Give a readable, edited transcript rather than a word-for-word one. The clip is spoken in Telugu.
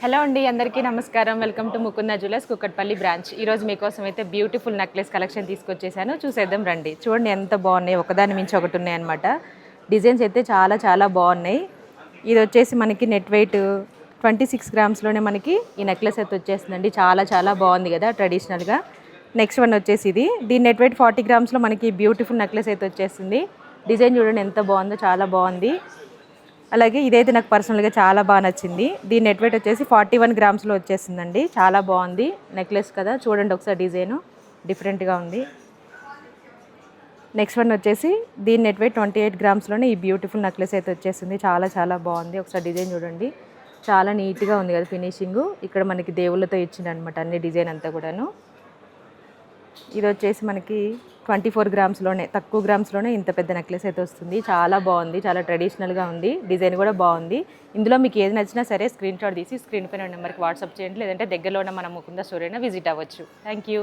హలో అండి, అందరికీ నమస్కారం. Welcome to Mukunda jewellers Kukatpally branch. ఈరోజు మీకోసం అయితే బ్యూటిఫుల్ నెక్లెస్ కలెక్షన్ తీసుకొచ్చేసాను. చూసేద్దాం రండి. చూడండి ఎంత బాగున్నాయి, ఒకదాని మించి ఒకటి ఉన్నాయి అనమాట. డిజైన్స్ అయితే చాలా చాలా బాగున్నాయి. ఇది వచ్చేసి మనకి నెట్ వెయిట్ 26 గ్రామ్స్లోనే మనకి ఈ నెక్లెస్ అయితే వచ్చేస్తుందండి. చాలా చాలా బాగుంది కదా ట్రెడిషనల్గా. నెక్స్ట్ వన్ వచ్చేసి దీని నెట్ వెయిట్ 40 గ్రామ్స్లో మనకి బ్యూటిఫుల్ నెక్లెస్ అయితే వచ్చేస్తుంది. డిజైన్ చూడండి ఎంత బాగుందో, చాలా బాగుంది. అలాగే ఇదైతే నాకు పర్సనల్గా చాలా బాగా నచ్చింది. దీని నెట్ వెయిట్ వచ్చేసి 41 గ్రామ్స్లో వచ్చేసిందండి. చాలా బాగుంది నెక్లెస్ కదా, చూడండి ఒకసారి డిజైను డిఫరెంట్గా ఉంది. నెక్స్ట్ వన్ వచ్చేసి దీని నెట్ వెయిట్ 28 గ్రామ్స్లోనే ఈ బ్యూటిఫుల్ నెక్లెస్ అయితే వచ్చేసింది. చాలా చాలా బాగుంది. ఒకసారి డిజైన్ చూడండి, చాలా నీట్గా ఉంది కదా ఫినిషింగు. ఇక్కడ మనకి దేవుళ్ళతో ఇచ్చిందనమాట అన్ని డిజైన్ అంతా కూడాను. ఇది వచ్చేసి మనకి 24 గ్రామ్స్లోనే, తక్కువ గ్రామ్స్లోనే ఇంత పెద్ద నెక్లెస్ అయితే వస్తుంది. చాలా బాగుంది, చాలా ట్రెడిషనల్గా ఉంది. డిజైన్ కూడా బాగుంది. ఇందులో మీకు ఏది నచ్చినా సరే స్క్రీన్ షాట్ తీసి స్క్రీన్ పైన నెంబర్కి వాట్సాప్ చేయండి, లేదంటే దగ్గరలో ఉన్న మన ముకుంద స్టోర్ అయినా విజిట్ అవ్వచ్చు. Thank you.